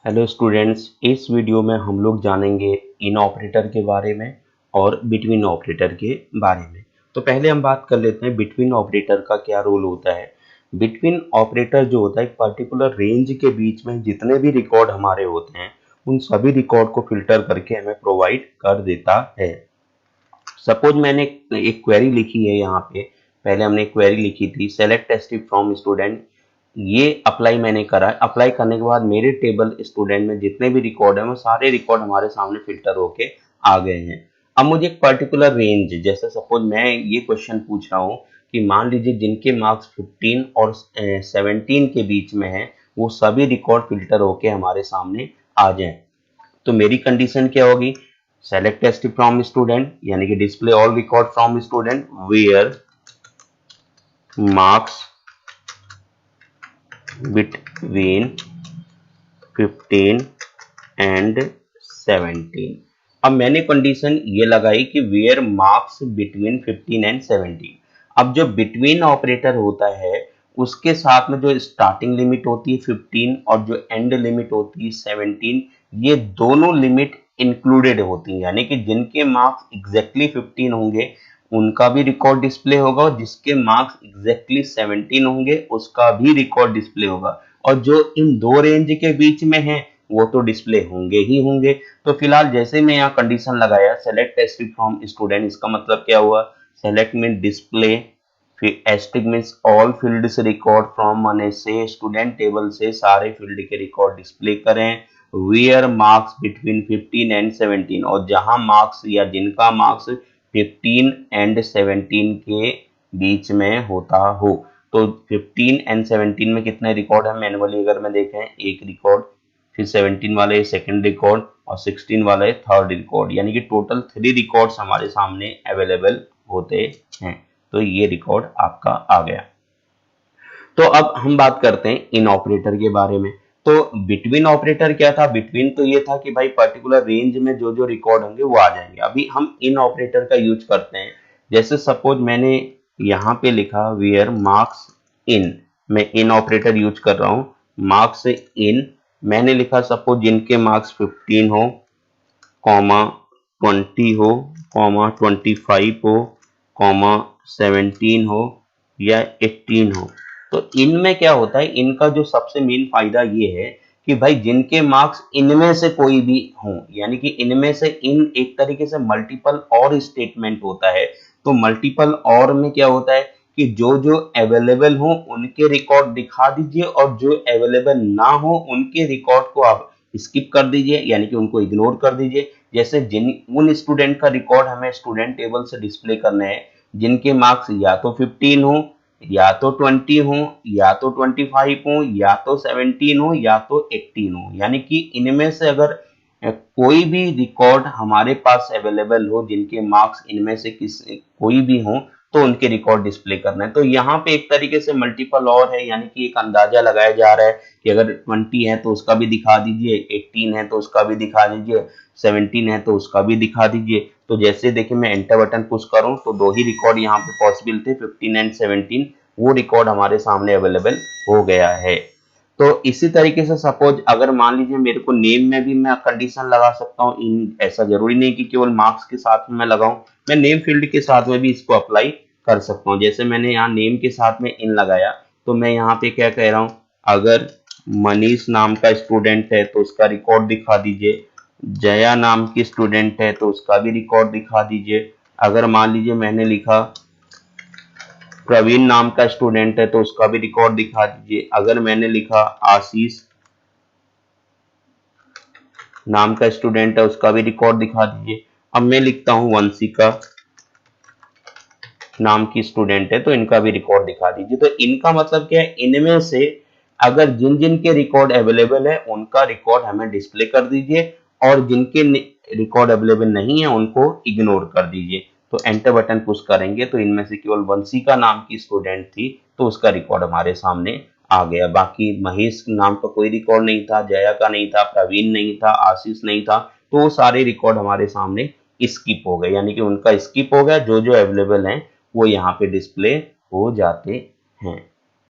Hello students, इस video में हम लोग जानेंगे इन ऑपरेटर के बारे में और बिटवीन ऑपरेटर के बारे में। तो पहले हम बात कर लेते हैं बिटवीन ऑपरेटर का क्या रोल होता है। बिटवीन ऑपरेटर जो होता है एक पर्टिकुलर रेंज के बीच में जितने भी रिकॉर्ड हमारे होते हैं उन सभी रिकॉर्ड को फिल्टर करके हमें प्रोवाइड कर देता है। सपोज मैंने एक क्वेरी लिखी है यहाँ पे, पहले हमने एक क्वेरी लिखी थी सेलेक्ट टेस्ट फ्रॉम स्टूडेंट। ये अप्लाई मैंने करा है। अप्लाई करने के बाद मेरे टेबल स्टूडेंट में जितने भी रिकॉर्ड है वो सारे रिकॉर्ड हमारे सामने फिल्टर होके आ गए हैं। अब मुझे एक पर्टिकुलर रेंज, जैसे सपोज मैं ये क्वेश्चन पूछ रहा हूँ कि मान लीजिए जिनके मार्क्स 15 और 17 के बीच में है वो सभी रिकॉर्ड फिल्टर होके हमारे सामने आ जाए। तो मेरी कंडीशन क्या होगी, सेलेक्ट टेस्ट फ्रॉम स्टूडेंट यानी कि display all record from student where marks between 15 and 17। अब मैंने कंडीशन ये लगाई कि वेयर मार्क्स बिटवीन 15 एंड 17। अब जो बिटवीन ऑपरेटर होता है उसके साथ में जो स्टार्टिंग लिमिट होती है 15 और जो एंड लिमिट होती है 17, ये दोनों लिमिट इंक्लूडेड होती हैं, यानी कि जिनके मार्क्स एग्जैक्टली 15 होंगे उनका भी रिकॉर्ड डिस्प्ले होगा और जिसके मार्क्स एग्जैक्टली 17 होंगे उसका भी रिकॉर्ड डिस्प्ले होगा, और जो इन दो रेंज के बीच में है वो तो डिस्प्ले होंगे ही होंगे। तो फिलहाल जैसे मैं यहाँ कंडीशन लगाया सेलेक्ट टेस्ट फ्रॉम स्टूडेंट, इसका मतलब क्या हुआ, सेलेक्ट मीन डिस्प्ले, फिर asterisk means all fields record from मने से स्टूडेंट टेबल से सारे फील्ड के रिकॉर्ड डिस्प्ले करें। वेयर मार्क्स बिटवीन 15 एंड 17, और जहां मार्क्स या जिनका मार्क्स 15 एंड 17 के बीच में होता हो। तो 15 एंड 17 में कितने रिकॉर्ड है मैनुअली अगर मैं देखें, एक रिकॉर्ड, फिर 17 वाले सेकंड रिकॉर्ड और 16 वाले थर्ड रिकॉर्ड, यानी कि टोटल 3 रिकॉर्ड्स हमारे सामने अवेलेबल होते हैं। तो ये रिकॉर्ड आपका आ गया। तो अब हम बात करते हैं इन ऑपरेटर के बारे में। तो बिटवीन ऑपरेटर क्या था, बिटवीन तो ये था कि भाई पर्टिकुलर रेंज में जो जो रिकॉर्ड होंगे वो आ जाएंगे। अभी हम इन ऑपरेटर का यूज करते हैं। जैसे सपोज मैंने यहाँ पे लिखा वेयर मार्क्स इन, मैं इन ऑपरेटर यूज कर रहा हूँ। मार्क्स इन मैंने लिखा सपोज जिनके मार्क्स 15 हो, कॉमा 20 हो, कॉमा 25 हो, कॉमा 17 हो या 18 हो। तो इनमें क्या होता है, इनका जो सबसे मेन फायदा ये है कि भाई जिनके मार्क्स इनमें से कोई भी हों, यानी कि इनमें से इन एक तरीके से मल्टीपल और स्टेटमेंट होता है। तो मल्टीपल और में क्या होता है कि जो जो अवेलेबल हो उनके रिकॉर्ड दिखा दीजिए और जो अवेलेबल ना हो उनके रिकॉर्ड को आप स्किप कर दीजिए, यानी कि उनको इग्नोर कर दीजिए। जैसे जिन उन स्टूडेंट का रिकॉर्ड हमें स्टूडेंट टेबल से डिस्प्ले करने हैं जिनके मार्क्स या तो 15 हो, या तो 20 हो, या तो 25 हो, या तो 17 हो, या तो 18 हो, यानी कि इनमें से अगर कोई भी रिकॉर्ड हमारे पास अवेलेबल हो जिनके मार्क्स इनमें से कोई भी हो तो उनके रिकॉर्ड डिस्प्ले करना है। तो यहाँ पे एक तरीके से मल्टीपल और है, यानी कि एक अंदाजा लगाया जा रहा है कि अगर 20 है तो उसका भी दिखा दीजिए, 18 है तो उसका भी दिखा दीजिए, 17 है तो उसका भी दिखा दीजिए। तो जैसे देखिए मैं एंटर बटन पुश करूं तो दो ही रिकॉर्ड यहाँ पे पॉसिबल थे, 15 एंड 17, वो रिकॉर्ड हमारे सामने अवेलेबल हो गया है। तो इसी तरीके से सपोज अगर मान लीजिए मेरे को नेम में भी मैं कंडीशन लगा सकता हूँ, इन ऐसा जरूरी नहीं कि केवल मार्क्स के साथ में मैं लगाऊं, मैं नेम फील्ड के साथ में भी इसको अप्लाई कर सकता हूँ। जैसे मैंने यहाँ नेम के साथ में इन लगाया तो मैं यहाँ पे क्या कह रहा हूँ, अगर मनीष नाम का स्टूडेंट है तो उसका रिकॉर्ड दिखा दीजिए, जया नाम की स्टूडेंट है तो उसका भी रिकॉर्ड दिखा दीजिए। अगर मान लीजिए मैंने लिखा प्रवीण नाम का स्टूडेंट है तो उसका भी रिकॉर्ड दिखा दीजिए। अगर मैंने लिखा आशीष नाम का स्टूडेंट है उसका भी रिकॉर्ड दिखा दीजिए। अब मैं लिखता हूं वंशिका नाम की स्टूडेंट है तो इनका भी रिकॉर्ड दिखा दीजिए। तो इनका मतलब क्या है, इनमें से अगर जिन जिन के रिकॉर्ड अवेलेबल है उनका रिकॉर्ड हमें डिस्प्ले कर दीजिए और जिनके रिकॉर्ड अवेलेबल नहीं है उनको इग्नोर कर दीजिए। तो एंटर बटन पुश करेंगे तो इनमें से केवल वंशिका नाम की स्टूडेंट थी तो उसका रिकॉर्ड हमारे सामने आ गया। बाकी महेश नाम का कोई रिकॉर्ड नहीं था, जया का नहीं था, प्रवीण नहीं था, आशीष नहीं था, तो वो सारे रिकॉर्ड हमारे सामने स्किप हो गए, यानी कि उनका स्किप हो गया। जो जो अवेलेबल है वो यहाँ पे डिस्प्ले हो जाते हैं।